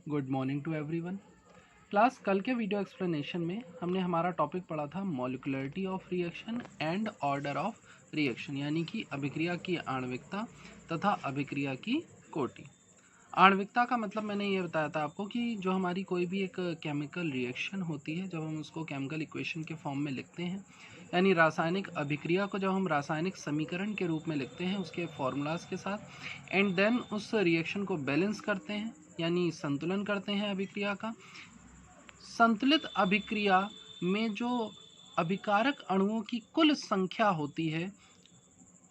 Good morning to everyone. Class कल के video explanation में हमने हमारा टॉपिक पढ़ा था molecularity of reaction and order of reaction, यानी कि अभिक्रिया की आणविकता तथा अभिक्रिया की कोटि। आणविकता का मतलब मैंने ये बताया था आपको कि जो हमारी कोई भी एक केमिकल रिएक्शन होती है, जब हम उसको केमिकल इक्वेशन के फॉर्म में लिखते हैं, यानी रासायनिक अभिक्रिया को जब हम रासायनिक समीकरण के रूप में लिखते हैं उसके फॉर्मूलाज के साथ, एंड देन उस रिएक्शन को बैलेंस करते हैं यानी संतुलन करते हैं अभिक्रिया का। संतुलित अभिक्रिया में जो अभिकारक अणुओं की कुल संख्या होती है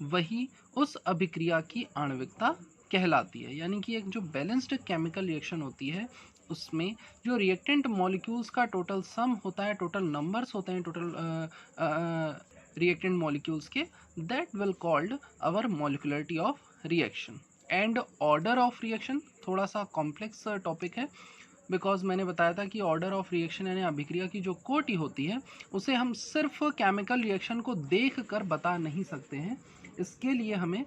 वही उस अभिक्रिया की आणविकता कहलाती है। यानी कि एक जो बैलेंस्ड केमिकल रिएक्शन होती है उसमें जो रिएक्टेंट मॉलिक्यूल्स का टोटल सम होता है, टोटल नंबर्स होते हैं टोटल रिएक्टेंट मॉलिक्यूल्स के, that will called our molecularity of reaction. And order of reaction थोड़ा सा कॉम्प्लेक्स टॉपिक है, बिकॉज मैंने बताया था कि ऑर्डर ऑफ रिएक्शन यानी अभिक्रिया की जो कोटि होती है उसे हम सिर्फ केमिकल रिएक्शन को देख कर बता नहीं सकते हैं। इसके लिए हमें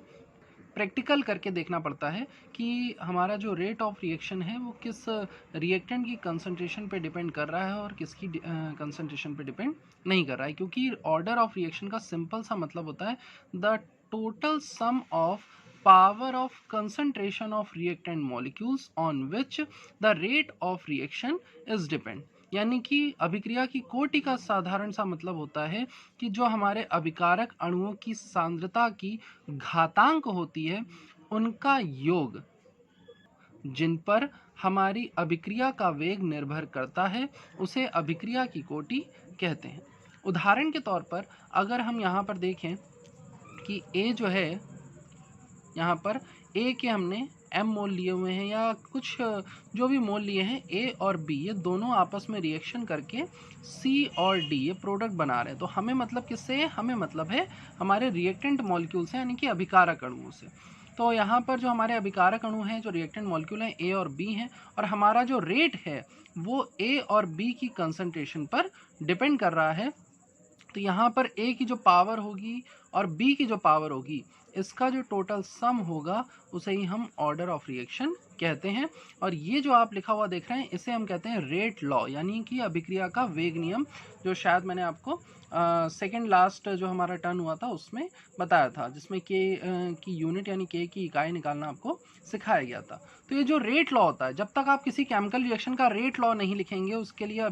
प्रैक्टिकल करके देखना पड़ता है कि हमारा जो रेट ऑफ रिएक्शन है वो किस रिएक्टेंट की कंसंट्रेशन पे डिपेंड कर रहा है और किसकी कंसंट्रेशन पे डिपेंड नहीं कर रहा है। क्योंकि ऑर्डर ऑफ रिएक्शन का सिंपल सा मतलब होता है the total sum of power of concentration of reactant molecules on which the rate of reaction is depend। यानी कि अभिक्रिया की कोटि का साधारण सा मतलब होता है कि जो हमारे अभिकारक अणुओं की सांद्रता की घातांक होती है उनका योग जिन पर हमारी अभिक्रिया का वेग निर्भर करता है उसे अभिक्रिया की कोटि कहते हैं। उदाहरण के तौर पर अगर हम यहाँ पर देखें कि A जो है, यहाँ पर A के हमने m मोल लिए हुए हैं या कुछ जो भी मोल लिए हैं, A और B ये दोनों आपस में रिएक्शन करके C और D ये प्रोडक्ट बना रहे हैं। तो हमें मतलब किससे है? हमें मतलब है हमारे रिएक्टेंट मॉलिक्यूल से, यानी कि अभिकारक अणुओं से। तो यहाँ पर जो हमारे अभिकारक अणु हैं, जो रिएक्टेंट मॉलिक्यूल हैं, A और B हैं, और हमारा जो रेट है वो A और B की कंसंट्रेशन पर डिपेंड कर रहा है। तो यहाँ पर A की जो पावर होगी और B की जो पावर होगी, इसका जो टोटल सम होगा उसे ही हम ऑर्डर ऑफ रिएक्शन कहते हैं। और ये जो आप लिखा हुआ देख रहे हैं इसे हम कहते हैं रेट लॉ, यानी कि अभिक्रिया का वेग नियम, जो शायद मैंने आपको सेकंड लास्ट जो हमारा टर्न हुआ था उसमें बताया था, जिसमें के की यूनिट यानी के की इकाई निकालना आपको सिखाया गया था। तो ये जो रेट लॉ होता है, जब तक आप किसी केमिकल रिएक्शन का रेट लॉ नहीं लिखेंगे, उसके लिए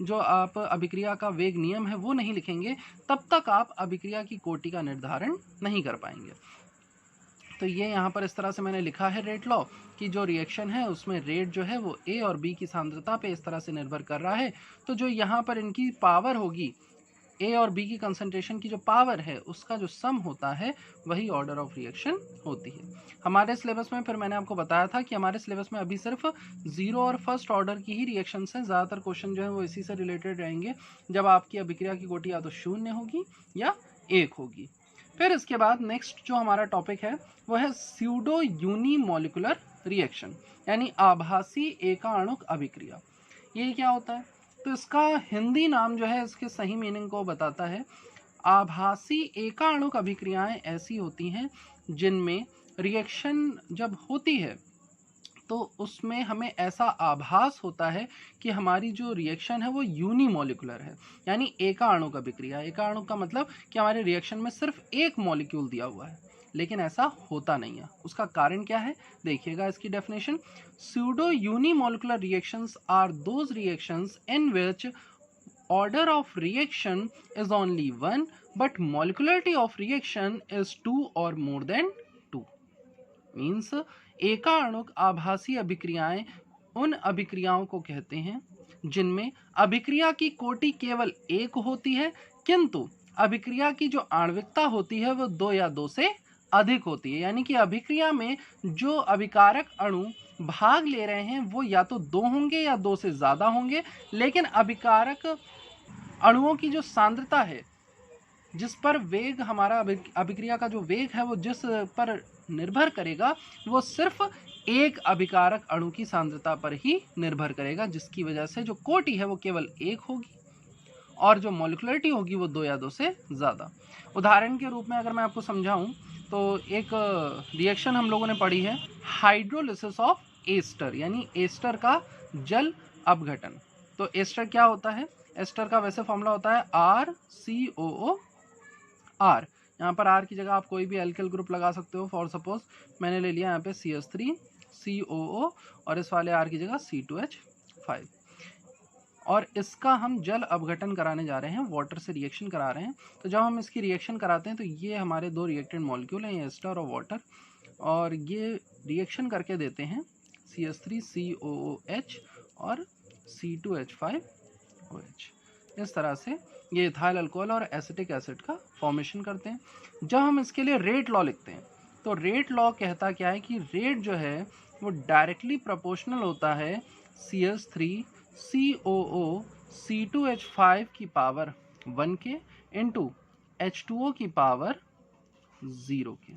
जो आप अभिक्रिया का वेग नियम है वो नहीं लिखेंगे, तब तक आप अभिक्रिया की कोटि का निर्धारण नहीं कर पाएंगे। तो ये यहाँ पर इस तरह से मैंने लिखा है रेट लॉ कि जो रिएक्शन है उसमें रेट जो है वो A और B की सांद्रता पे इस तरह से निर्भर कर रहा है। तो जो यहाँ पर इनकी पावर होगी, A और B की कंसंट्रेशन की जो पावर है उसका जो सम होता है वही ऑर्डर ऑफ रिएक्शन होती है। हमारे सिलेबस में फिर मैंने आपको बताया था कि हमारे सिलेबस में अभी सिर्फ जीरो और फर्स्ट ऑर्डर की ही रिएक्शन है। ज़्यादातर क्वेश्चन जो है वो इसी से रिलेटेड रहेंगे, जब आपकी अभिक्रिया की कोटि या तो 0 होगी या 1 होगी। फिर इसके बाद नेक्स्ट जो हमारा टॉपिक है वो है स्यूडो यूनिमोलिकुलर रिएक्शन, यानी आभासी एकाणुक अभिक्रिया। ये क्या होता है? तो इसका हिंदी नाम जो है इसके सही मीनिंग को बताता है। आभासी एकाणुक अभिक्रियाएं ऐसी होती हैं जिनमें रिएक्शन जब होती है तो उसमें हमें ऐसा आभास होता है कि हमारी जो रिएक्शन है वो यूनिमोलिकुलर है, यानी एकाणुक अभिक्रिया। एकाणुक का मतलब कि हमारे रिएक्शन में सिर्फ एक मॉलिक्यूल दिया हुआ है, लेकिन ऐसा होता नहीं है। उसका कारण क्या है? देखिएगा इसकी definition. Pseudo unimolecular reactions are those reactions in which order of reaction is only one but molecularity of reaction is 2 or more than 2। Means एकाणुक आभासी अभिक्रियाएं उन अभिक्रियाओं को कहते हैं जिनमें अभिक्रिया की कोटि केवल 1 होती है, किंतु अभिक्रिया की जो आणविकता होती है वो 2 या 2 से अधिक होती है। यानी कि अभिक्रिया में जो अभिकारक अणु भाग ले रहे हैं वो या तो 2 होंगे या 2 से ज़्यादा होंगे, लेकिन अभिकारक अणुओं की जो सांद्रता है, जिस पर वेग हमारा अभिक्रिया का जो वेग है वो जिस पर निर्भर करेगा वो सिर्फ एक अभिकारक अणु की सांद्रता पर ही निर्भर करेगा, जिसकी वजह से जो कोटि है वो केवल 1 होगी और जो मॉलिक्युलरिटी होगी वो 2 या 2 से ज़्यादा। उदाहरण के रूप में अगर मैं आपको समझाऊं तो एक रिएक्शन हम लोगों ने पढ़ी है, हाइड्रोलिसिस ऑफ एस्टर, यानी एस्टर का जल अपघटन। तो एस्टर क्या होता है? एस्टर का वैसे फॉर्मूला होता है RCOO R। यहाँ पर R की जगह आप कोई भी एल्किल ग्रुप लगा सकते हो। फॉर सपोज मैंने ले लिया यहाँ पे CH3COO और इस वाले R की जगह C2H5, और इसका हम जल अपघटन कराने जा रहे हैं, वाटर से रिएक्शन करा रहे हैं। तो जब हम इसकी रिएक्शन कराते हैं तो ये हमारे दो रिएक्टेंट मॉलिक्यूल हैं, एस्टर और वाटर, और ये रिएक्शन करके देते हैं CH3COOH और C2H5OH। इस तरह से ये इथाइल अल्कोहल और एसिटिक एसिड का फॉर्मेशन करते हैं। जब हम इसके लिए रेट लॉ लिखते हैं तो रेट लॉ कहता क्या है कि रेट जो है वो डायरेक्टली प्रोपोर्शनल होता है CH3COO C2H5 की पावर 1 के इंटू H2O की पावर 0 के।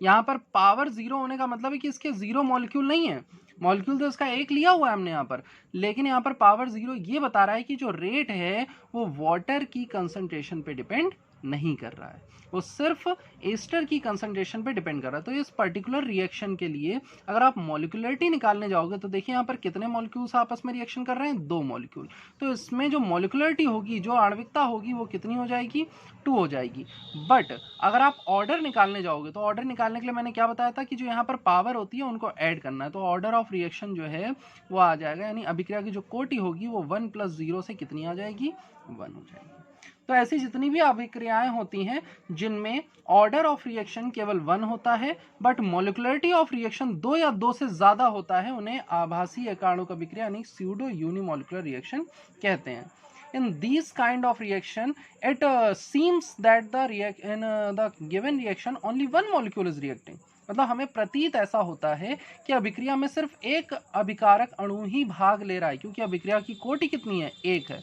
यहाँ पर पावर 0 होने का मतलब है कि इसके 0 मॉलिक्यूल नहीं है, मॉलिक्यूल तो इसका एक लिया हुआ है हमने यहाँ पर, लेकिन यहाँ पर पावर 0 ये बता रहा है कि जो रेट है वो वाटर की कंसंट्रेशन पे डिपेंड नहीं कर रहा है, वो सिर्फ एस्टर की कंसंट्रेशन पे डिपेंड कर रहा है। तो इस पर्टिकुलर रिएक्शन के लिए अगर आप मॉलिक्युलरिटी निकालने जाओगे तो देखिए यहाँ पर कितने मॉलिक्यूल्स आपस में रिएक्शन कर रहे हैं, 2 मॉलिक्यूल। तो इसमें जो मॉलिक्युलरिटी होगी, जो आणविकता होगी, वो कितनी हो जाएगी, 2 हो जाएगी। बट अगर आप ऑर्डर निकालने जाओगे तो ऑर्डर निकालने के लिए मैंने क्या बताया था कि जो यहाँ पर पावर होती है उनको ऐड करना है। तो ऑर्डर ऑफ रिएक्शन जो है वो आ जाएगा, यानी अभिक्रिया की जो कोटि होगी वो 1 + 0 से कितनी आ जाएगी, 1 हो जाएगी। तो ऐसी जितनी भी अभिक्रियाएं होती हैं जिनमें ऑर्डर ऑफ रिएक्शन केवल 1 होता है बट मॉलिक्युलरिटी ऑफ रिएक्शन 2 या 2 से ज्यादा होता है, उन्हें आभासी एकाणुक अभिक्रिया यानी स्यूडो यूनिमॉलिक्युलर रिएक्शन कहते हैं। In these kind of reaction, it seems that in the given reaction only one molecule is reacting। मतलब हमें प्रतीत ऐसा होता है कि अभिक्रिया में सिर्फ एक अभिकारक अणु ही भाग ले रहा है, क्योंकि अभिक्रिया की कोटि कितनी है, 1 है।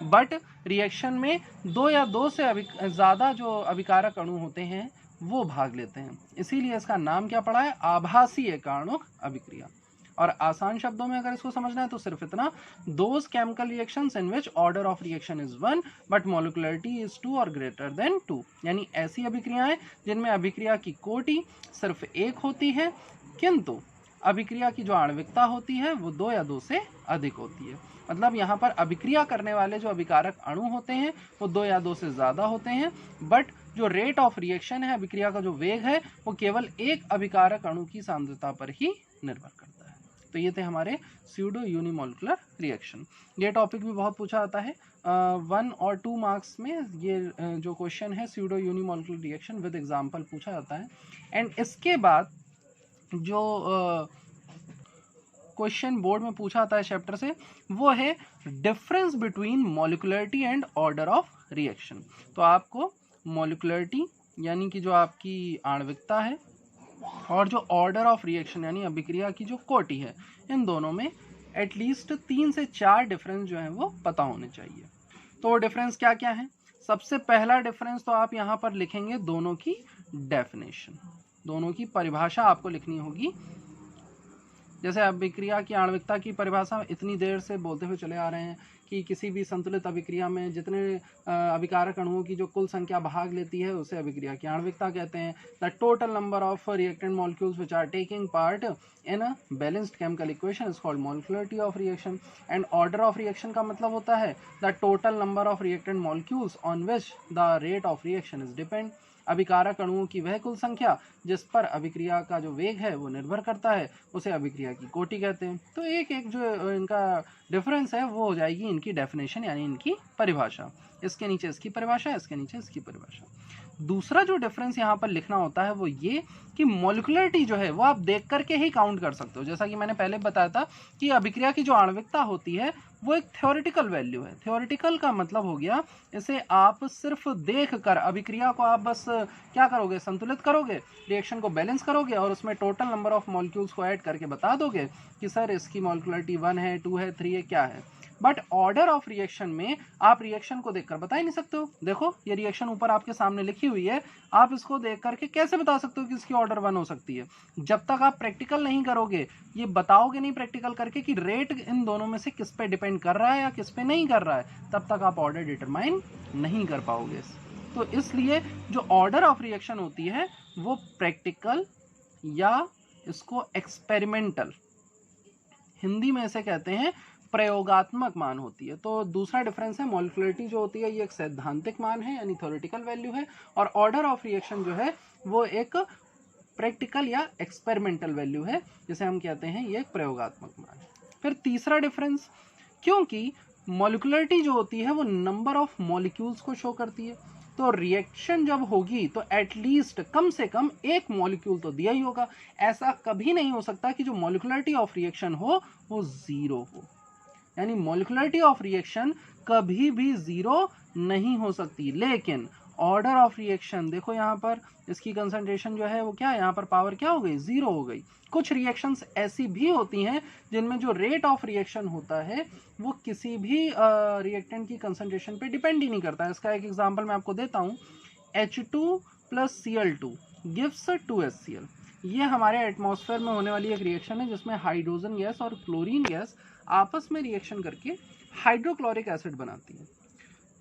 बट रिएक्शन में 2 या 2 से ज़्यादा जो अभिकारक अणु होते हैं वो भाग लेते हैं, इसीलिए इसका नाम क्या पड़ा है, आभासी एकाणुक अभिक्रिया। और आसान शब्दों में अगर इसको समझना है तो सिर्फ इतना, those chemical reactions in which order of reaction is 1 but molecularity is 2 और ग्रेटर देन 2, यानी ऐसी अभिक्रियाएं जिनमें अभिक्रिया की कोटि सिर्फ 1 होती है किंतु अभिक्रिया की जो आणविकता होती है वो 2 या 2 से अधिक होती है। मतलब यहाँ पर अभिक्रिया करने वाले जो अभिकारक अणु होते हैं वो 2 या 2 से ज़्यादा होते हैं, बट जो रेट ऑफ रिएक्शन है, अभिक्रिया का जो वेग है, वो केवल एक अभिकारक अणु की सांद्रता पर ही निर्भर करता है। तो ये थे हमारे स्यूडो यूनिमॉलिक्युलर रिएक्शन। ये टॉपिक भी बहुत पूछा जाता है 1 और 2 मार्क्स में। ये जो क्वेश्चन है स्यूडो यूनिमॉलिक्युलर रिएक्शन विद एग्जांपल पूछा जाता है। एंड इसके बाद जो क्वेश्चन बोर्ड में पूछा जाता है चैप्टर से, वो है difference between molecularity and order of reaction. तो आपको मॉलिक्युलरिटी यानी कि जो आपकी आणविकता है और जो ऑर्डर ऑफ रिएक्शन यानी अभिक्रिया की जो कोटि है, इन दोनों में एटलीस्ट 3 से 4 डिफरेंस जो है वो पता होने चाहिए। तो डिफरेंस क्या क्या है? सबसे पहला डिफरेंस तो आप यहाँ पर लिखेंगे दोनों की डेफिनेशन, दोनों की परिभाषा आपको लिखनी होगी। जैसे अभिक्रिया की आणविकता की परिभाषा इतनी देर से बोलते हुए चले आ रहे हैं कि किसी भी संतुलित अभिक्रिया में जितने अभिकारक अणुओं की जो कुल संख्या भाग लेती है उसे अभिक्रिया की आणविकता कहते हैं। The total number of reactant molecules which are taking part in a balanced chemical equation is called molecularity of reaction. And order of reaction का मतलब होता है the total number of reactant molecules on which the rate of reaction is depend. अभिकारक अणुओं की वह कुल संख्या जिस पर अभिक्रिया का जो वेग है वो निर्भर करता है, उसे अभिक्रिया की कोटि कहते हैं। तो एक एक जो इनका डिफरेंस है वो हो जाएगी इनकी डेफिनेशन यानी इनकी परिभाषा। इसके नीचे इसकी परिभाषा, इसके नीचे इसकी परिभाषा। दूसरा जो डिफरेंस यहाँ पर लिखना होता है वो ये कि मॉलिक्युलरिटी जो है वो आप देख करके ही काउंट कर सकते हो। जैसा कि मैंने पहले बताया था कि अभिक्रिया की जो आणविकता होती है वो एक थ्योरेटिकल वैल्यू है। थ्योरेटिकल का मतलब हो गया इसे आप सिर्फ देख कर अभिक्रिया को आप बस क्या करोगे, संतुलित करोगे, रिएक्शन को बैलेंस करोगे और उसमें टोटल नंबर ऑफ मॉलिक्यूल्स को ऐड करके बता दोगे कि सर इसकी मॉलिक्युलरिटी 1 है, 2 है, 3 है, क्या है। बट ऑर्डर ऑफ रिएक्शन में आप रिएक्शन को देखकर बता ही नहीं सकते हो। देखो ये रिएक्शन ऊपर आपके सामने लिखी हुई है, आप इसको देख करके कैसे बता सकते हो कि इसकी ऑर्डर 1 हो सकती है? जब तक आप प्रैक्टिकल नहीं करोगे, ये बताओगे नहीं प्रैक्टिकल करके कि रेट इन दोनों में से किस पे डिपेंड कर रहा है या किस पे नहीं कर रहा है, तब तक आप ऑर्डर डिटरमाइन नहीं कर पाओगे। तो इसलिए जो ऑर्डर ऑफ रिएक्शन होती है वो प्रैक्टिकल या इसको एक्सपेरिमेंटल, हिंदी में इसे कहते हैं प्रयोगात्मक मान होती है। तो दूसरा डिफरेंस है, मॉलिक्युलरिटी जो होती है ये एक सैद्धांतिक मान है यानी थ्योरेटिकल वैल्यू है, और ऑर्डर ऑफ रिएक्शन जो है वो एक प्रैक्टिकल या एक्सपेरिमेंटल वैल्यू है, जिसे हम कहते हैं ये एक प्रयोगात्मक मान है। फिर तीसरा डिफरेंस, क्योंकि मॉलिक्युलरिटी जो होती है वो नंबर ऑफ मॉलिक्यूल्स को शो करती है, तो रिएक्शन जब होगी तो एटलीस्ट कम से कम एक मॉलिक्यूल तो दिया ही होगा। ऐसा कभी नहीं हो सकता कि जो मॉलिक्युलरिटी ऑफ रिएक्शन हो वो जीरो हो, यानी मॉलिक्युलरिटी ऑफ रिएक्शन कभी भी जीरो नहीं हो सकती। लेकिन ऑर्डर ऑफ रिएक्शन देखो, यहाँ पर इसकी कंसंट्रेशन जो है वो क्या है, यहाँ पर पावर क्या हो गई, जीरो हो गई। कुछ रिएक्शंस ऐसी भी होती हैं जिनमें जो रेट ऑफ रिएक्शन होता है वो किसी भी रिएक्टेंट की कंसंट्रेशन पे डिपेंड ही नहीं करता है। इसका एक एग्जांपल मैं आपको देता हूँ, H2 + Cl2 गिव्स 2HCl। ये हमारे एटमॉस्फेयर में होने वाली एक रिएक्शन है जिसमें हाइड्रोजन गैस और क्लोरीन गैस आपस में रिएक्शन करके हाइड्रोक्लोरिक एसिड बनाती है।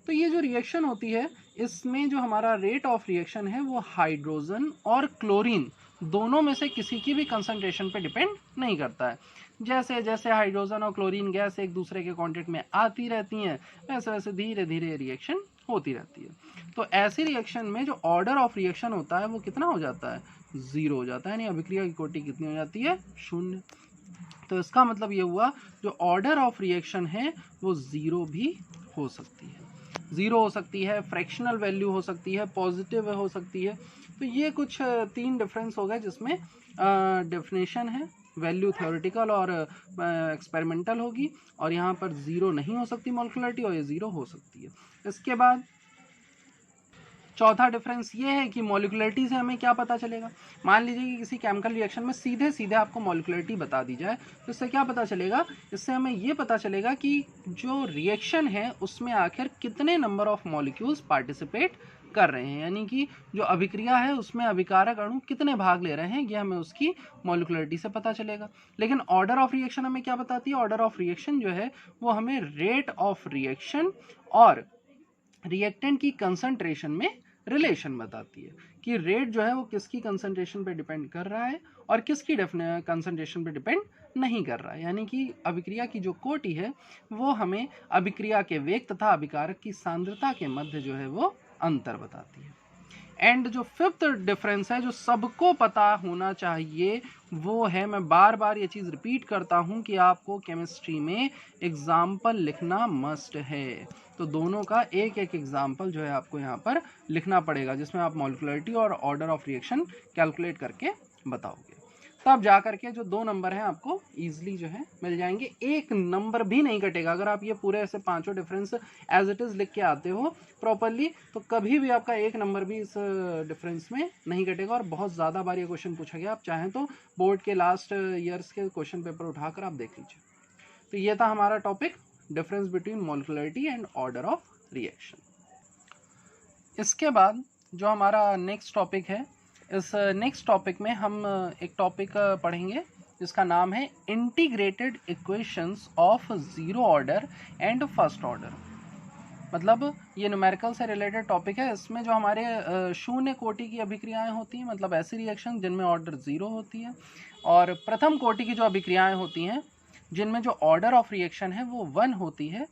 तो ये जो रिएक्शन होती है इसमें जो हमारा रेट ऑफ रिएक्शन है वो हाइड्रोजन और क्लोरीन दोनों में से किसी की भी कंसंट्रेशन पे डिपेंड नहीं करता है। जैसे जैसे हाइड्रोजन और क्लोरीन गैस एक दूसरे के कांटेक्ट में आती रहती हैं वैसे वैसे धीरे धीरे रिएक्शन होती रहती है। तो ऐसी रिएक्शन में जो ऑर्डर ऑफ रिएक्शन होता है वो कितना हो जाता है, जीरो हो जाता है, यानी अभिक्रिया की कोटि कितनी हो जाती है, शून्य। तो इसका मतलब ये हुआ जो ऑर्डर ऑफ रिएक्शन है वो जीरो भी हो सकती है, जीरो हो सकती है, फ्रैक्शनल वैल्यू हो सकती है, पॉजिटिव हो सकती है। तो ये कुछ तीन डिफरेंस हो गए जिसमें डेफिनेशन है, वैल्यू थ्योरेटिकल और एक्सपेरिमेंटल होगी, और यहाँ पर जीरो नहीं हो सकती मॉलिक्युलरिटी और ये जीरो हो सकती है। इसके बाद चौथा डिफरेंस ये है कि मॉलिक्युलरिटी से हमें क्या पता चलेगा। मान लीजिए कि किसी केमिकल रिएक्शन में सीधे सीधे आपको मॉलिक्युलरिटी बता दी जाए तो इससे क्या पता चलेगा, इससे हमें ये पता चलेगा कि जो रिएक्शन है उसमें आखिर कितने नंबर ऑफ मॉलिक्यूल्स पार्टिसिपेट कर रहे हैं, यानी कि जो अभिक्रिया है उसमें अभिकारक अणु कितने भाग ले रहे हैं, ये हमें उसकी मॉलिक्युलरिटी से पता चलेगा। लेकिन ऑर्डर ऑफ रिएक्शन हमें क्या बताती है, ऑर्डर ऑफ रिएक्शन जो है वो हमें रेट ऑफ रिएक्शन और रिएक्टेंट की कंसंट्रेशन में रिलेशन बताती है कि रेट जो है वो किसकी कंसंट्रेशन पे डिपेंड कर रहा है और किसकी कंसंट्रेशन पे डिपेंड नहीं कर रहा है। यानी कि अभिक्रिया की जो कोटि है वो हमें अभिक्रिया के वेग तथा अभिकारक की सांद्रता के मध्य जो है वो अंतर बताती है। एंड जो फिफ्थ डिफरेंस है जो सबको पता होना चाहिए वो है, मैं बार बार ये चीज़ रिपीट करता हूँ कि आपको केमिस्ट्री में एग्जाम्पल लिखना मस्ट है। तो दोनों का एक एक एग्जाम्पल जो है आपको यहाँ पर लिखना पड़ेगा जिसमें आप मॉलिक्युलरिटी और ऑर्डर ऑफ रिएक्शन कैलकुलेट करके बताओगे, तब जा करके जो 2 नंबर हैं आपको ईजिली जो है मिल जाएंगे, एक नंबर भी नहीं कटेगा। अगर आप ये पूरे ऐसे पांचों डिफरेंस एज इट इज़ लिख के आते हो प्रॉपरली तो कभी भी आपका एक नंबर भी इस डिफरेंस में नहीं कटेगा। और बहुत ज़्यादा बार ये क्वेश्चन पूछा गया, आप चाहें तो बोर्ड के लास्ट ईयर्स के क्वेश्चन पेपर उठाकर आप देख लीजिए। तो ये था हमारा topic, difference between molecularity and order of reaction. इसके बाद जो हमारा नेक्स्ट टॉपिक है, इस नेक्स्ट टॉपिक में हम एक टॉपिक पढ़ेंगे जिसका नाम है integrated equations of zero order and first order. मतलब ये न्यूमेरिकल से रिलेटेड टॉपिक है। इसमें जो हमारे शून्य कोटि की अभिक्रियाएं होती हैं, मतलब ऐसी रिएक्शन जिनमें ऑर्डर जीरो होती है, और प्रथम कोटि की जो अभिक्रियाएं होती हैं जिनमें जो ऑर्डर ऑफ रिएक्शन है वो 1 होती है।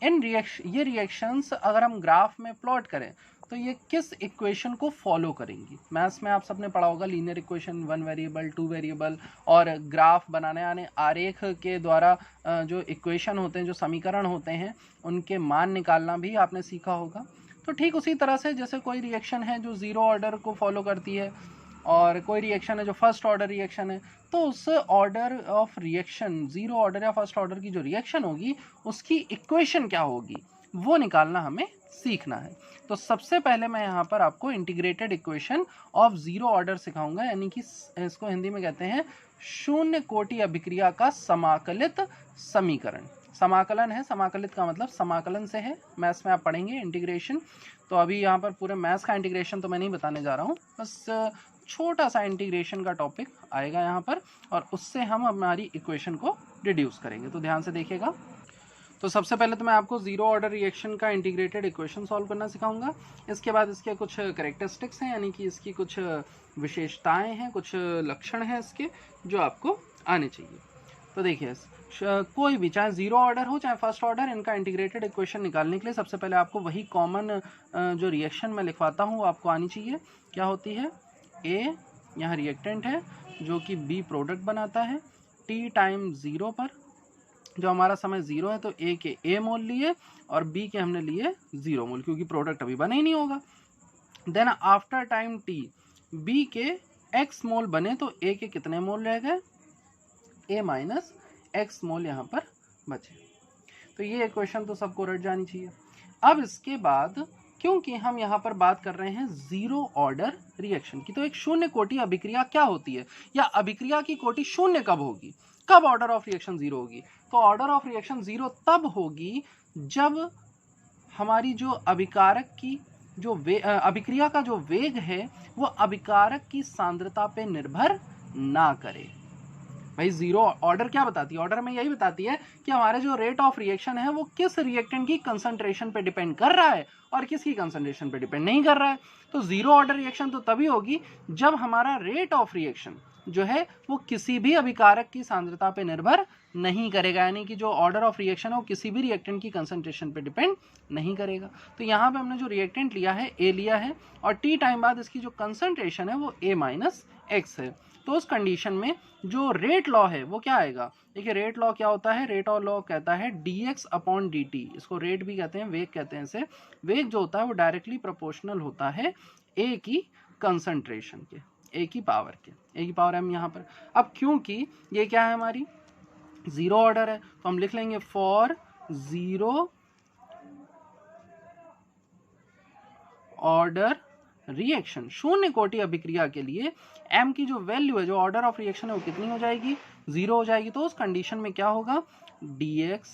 ये रिएक्शंस अगर हम ग्राफ में प्लॉट करें तो ये किस इक्वेशन को फॉलो करेंगी। मैथ्स में आप सबने पढ़ा होगा लीनियर इक्वेशन, 1 वेरिएबल 2 वेरिएबल, और ग्राफ बनाने यानी आरेख के द्वारा जो इक्वेशन होते हैं, जो समीकरण होते हैं, उनके मान निकालना भी आपने सीखा होगा। तो ठीक उसी तरह से जैसे कोई रिएक्शन है जो ज़ीरो ऑर्डर को फॉलो करती है और कोई रिएक्शन है जो फर्स्ट ऑर्डर रिएक्शन है, तो उस order of reaction, zero order या फर्स्ट ऑर्डर की जो रिएक्शन होगी उसकी इक्वेशन क्या होगी वो निकालना हमें सीखना है। तो सबसे पहले मैं यहाँ पर आपको integrated equation of zero order सिखाऊंगा, यानी कि इसको हिंदी में कहते हैं शून्य कोटि अभिक्रिया का समाकलित समीकरण। समाकलन है, समाकलित का मतलब समाकलन से है, मैथ्स में आप पढ़ेंगे इंटीग्रेशन। तो अभी यहाँ पर पूरे मैथ्स का इंटीग्रेशन तो मैं नहीं बताने जा रहा हूँ, बस छोटा सा इंटीग्रेशन का टॉपिक आएगा यहाँ पर और उससे हम हमारी इक्वेशन को रिड्यूस करेंगे। तो ध्यान से देखिएगा। तो सबसे पहले तो मैं आपको जीरो ऑर्डर रिएक्शन का इंटीग्रेटेड इक्वेशन सॉल्व करना सिखाऊंगा। इसके बाद इसके कुछ कैरेक्टरिस्टिक्स हैं, यानी कि इसकी कुछ विशेषताएं हैं, कुछ लक्षण हैं इसके जो आपको आने चाहिए। तो देखिए कोई भी, चाहे जीरो ऑर्डर हो चाहे फर्स्ट ऑर्डर, इनका इंटीग्रेटेड इक्वेशन निकालने के लिए सबसे पहले आपको वही कॉमन जो रिएक्शन मैं लिखवाता हूँ वो आपको आनी चाहिए। क्या होती है, ए यहाँ रिएक्टेंट है जो कि बी प्रोडक्ट बनाता है, टी टाइम ज़ीरो पर, जो हमारा समय ज़ीरो है तो ए के ए मोल लिए और बी के हमने लिए ज़ीरो मोल, क्योंकि प्रोडक्ट अभी बना ही नहीं होगा। Then after time t b के एक्स मोल बने तो ए के कितने मोल रह गए, ए माइनस एक्स मोल यहाँ पर बचे। तो ये इक्वेशन तो सबको रट जानी चाहिए। अब इसके बाद क्योंकि हम यहाँ पर बात कर रहे हैं जीरो ऑर्डर रिएक्शन की, तो एक शून्य कोटि अभिक्रिया क्या होती है, या अभिक्रिया की कोटि शून्य कब होगी, कब ऑर्डर ऑफ रिएक्शन जीरो होगी। तो ऑर्डर ऑफ रिएक्शन जीरो तब होगी जब हमारी जो अभिकारक की जो अभिक्रिया का जो वेग है वो अभिकारक की सांद्रता पे निर्भर ना करे। भाई जीरो ऑर्डर क्या बताती है, ऑर्डर में यही बताती है कि हमारे जो रेट ऑफ रिएक्शन है वो किस रिएक्टेंट की कंसंट्रेशन पे डिपेंड कर रहा है और किसकी कंसंट्रेशन पे डिपेंड नहीं कर रहा है। तो जीरो ऑर्डर रिएक्शन तो तभी होगी जब हमारा रेट ऑफ रिएक्शन जो है वो किसी भी अभिकारक की सांद्रता पे निर्भर नहीं करेगा, यानी कि जो ऑर्डर ऑफ रिएक्शन है वो किसी भी रिएक्टेंट की कंसंट्रेशन पे डिपेंड नहीं करेगा। तो यहाँ पे हमने जो रिएक्टेंट लिया है ए लिया है और टी टाइम बाद इसकी जो कंसंट्रेशन है वो ए माइनस एक्स है। तो उस कंडीशन में जो रेट लॉ है वो क्या आएगा, देखिए रेट लॉ क्या होता है, रेट ऑफ लॉ कहता है dx अपॉन dt, इसको रेट भी कहते हैं, वेग कहते हैं इसे। वेग जो होता है वो डायरेक्टली प्रोपोर्शनल होता है a की कंसंट्रेशन के, a की पावर के, a की पावर m यहाँ पर। अब क्योंकि ये क्या है हमारी जीरो ऑर्डर है तो हम लिख लेंगे फॉर जीरो ऑर्डर रिएक्शन, शून्य कोटि अभिक्रिया के लिए m की जो वैल्यू है, जो ऑर्डर ऑफ रिएक्शन है वो कितनी हो जाएगी, जीरो हो जाएगी। तो उस कंडीशन में क्या होगा, dx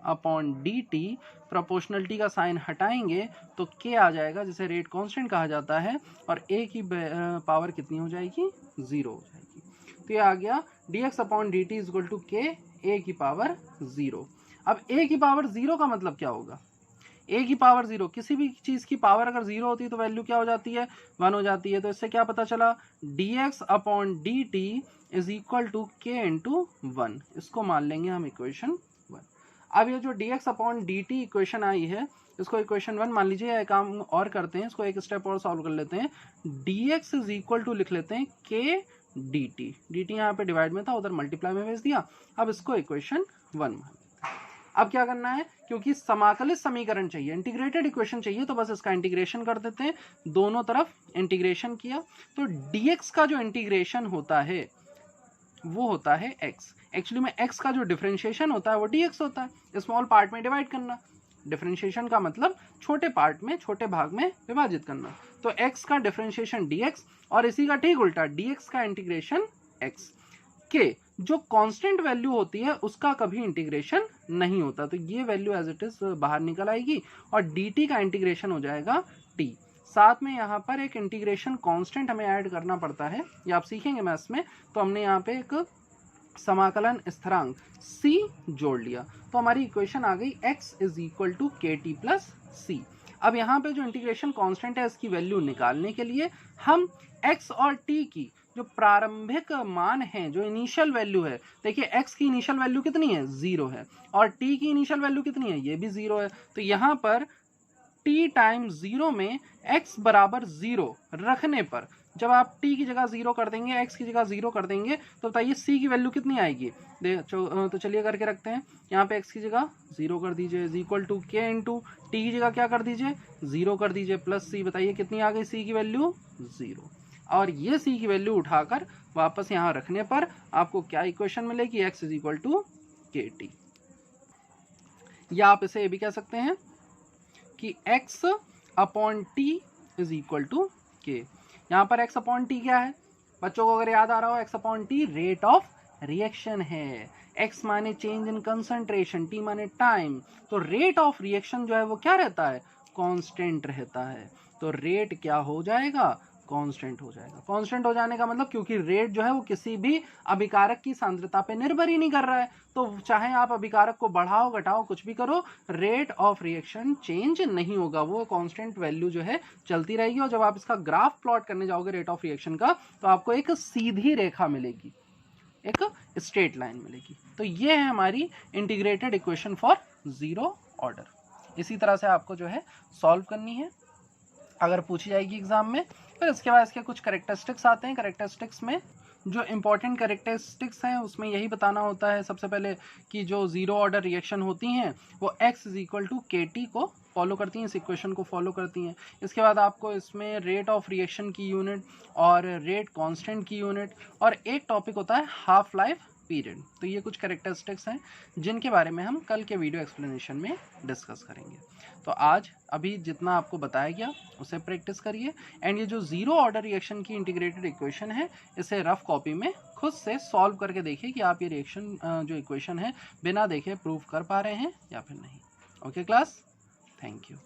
अपॉन dt, प्रोपोर्शनलिटी का साइन हटाएंगे तो k आ जाएगा जिसे रेट कांस्टेंट कहा जाता है, और a की पावर कितनी हो जाएगी, जीरो हो जाएगी। तो ये आ गया dx upon dt is equal to k a की पावर जीरो। अब a की पावर जीरो का मतलब क्या होगा, a की पावर जीरो, किसी भी चीज की पावर अगर जीरो होती है तो वैल्यू क्या हो जाती है, 1 हो जाती है। तो इससे क्या पता चला, dx upon dt is equal to k into 1, इसको मान लेंगे हम इक्वेशन 1। अब ये जो dx अपॉन dt इक्वेशन आई है इसको इक्वेशन 1 मान लीजिए। एक काम और करते हैं, इसको एक स्टेप और सॉल्व कर लेते हैं। dx इज इक्वल टू लिख लेते हैं k dt, dt यहाँ पे डिवाइड में था, उधर मल्टीप्लाई में भेज दिया। अब इसको इक्वेशन 1 मान, अब क्या करना है, क्योंकि समाकलित समीकरण चाहिए, इंटीग्रेटेड इक्वेशन चाहिए, तो बस इसका इंटीग्रेशन कर देते हैं। दोनों तरफ इंटीग्रेशन किया तो dx का जो इंटीग्रेशन होता है वो होता है x। एक्चुअली में x का जो डिफरेंशिएशन होता है वो dx होता है, स्मॉल पार्ट में डिवाइड करना। डिफरेंशिएशन का मतलब छोटे पार्ट में, छोटे भाग में विभाजित करना। तो x का डिफरेंशिएशन dx और इसी का ठीक उल्टा dx का इंटीग्रेशन x। के जो कांस्टेंट वैल्यू होती है उसका कभी इंटीग्रेशन नहीं होता, तो ये वैल्यू एज इट इज बाहर निकल आएगी और dt का इंटीग्रेशन हो जाएगा t। साथ में यहाँ पर एक इंटीग्रेशन कांस्टेंट हमें ऐड करना पड़ता है, ये आप सीखेंगे मैथ्स में। तो हमने यहाँ पे एक समाकलन स्थिरांक c जोड़ लिया, तो हमारी इक्वेशन आ गई x इज इक्वल टू के टी प्लस सी। अब यहाँ पे जो इंटीग्रेशन कांस्टेंट है इसकी वैल्यू निकालने के लिए हम x और t की जो प्रारंभिक मान है, जो इनिशियल वैल्यू है, देखिए x की इनिशियल वैल्यू कितनी है, 0 है, और t की इनिशियल वैल्यू कितनी है, ये भी 0 है। तो यहाँ पर t टाइम 0 में x बराबर 0 रखने पर, जब आप t की जगह 0 कर देंगे, x की जगह 0 कर देंगे, तो बताइए c की वैल्यू कितनी आएगी। तो चलिए करके रखते हैं। यहाँ पे x की जगह 0 कर दीजिए is equal to k into t की जगह क्या कर दीजिए, 0 कर दीजिए प्लस c। बताइए कितनी आ गई c की वैल्यू, 0। और ये c की वैल्यू उठाकर वापस यहाँ रखने पर आपको क्या इक्वेशन मिलेगी, x इज इक्वल टू के टी। या आप इसे ये भी कह सकते हैं कि x upon t is equal to k. यहाँ पर x अपॉन टी क्या है, बच्चों को अगर याद आ रहा हो, x upon T rate of reaction है। x माने चेंज इन कंसंट्रेशन, t माने टाइम। तो रेट ऑफ रिएक्शन जो है वो क्या रहता है, कांस्टेंट रहता है। तो रेट क्या हो जाएगा, कांस्टेंट हो जाएगा। कांस्टेंट हो जाने का मतलब क्योंकि रेट जो है वो किसी भी अभिकारक की सांद्रता पे निर्भर ही नहीं कर रहा है, तो चाहे आप अभिकारक को बढ़ाओ घटाओ कुछ भी करो, रेट ऑफ रिएक्शन चेंज नहीं होगा, वो कांस्टेंट वैल्यू जो है चलती रहेगी। और जब आप इसका ग्राफ प्लॉट करने जाओगे रेट ऑफ रिएक्शन का, तो आपको एक सीधी रेखा मिलेगी, एक स्ट्रेट लाइन मिलेगी। तो ये है हमारी integrated equation for zero order. इसी तरह से आपको जो है सॉल्व करनी है अगर पूछी जाएगी एग्जाम में। फिर इसके बाद इसके कुछ कैरेक्टरिस्टिक्स आते हैं। कैरेक्टरिस्टिक्स में जो इंपॉर्टेंट कैरेक्टरिस्टिक्स हैं उसमें यही बताना होता है सबसे पहले कि जो जीरो ऑर्डर रिएक्शन होती हैं वो x is equal to KT को फॉलो करती हैं, इस इक्वेशन को फॉलो करती हैं। इसके बाद आपको इसमें रेट ऑफ रिएक्शन की यूनिट और रेट कांस्टेंट की यूनिट और एक टॉपिक होता है हाफ लाइफ पीरियड। तो ये कुछ कैरेक्टरिस्टिक्स हैं जिनके बारे में हम कल के वीडियो एक्सप्लेनेशन में डिस्कस करेंगे। तो आज अभी जितना आपको बताया गया उसे प्रैक्टिस करिए एंड ये जो जीरो ऑर्डर रिएक्शन की इंटीग्रेटेड इक्वेशन है इसे रफ कॉपी में खुद से सॉल्व करके देखिए कि आप ये रिएक्शन जो इक्वेशन है बिना देखे प्रूव कर पा रहे हैं या फिर नहीं। Okay class, thank you.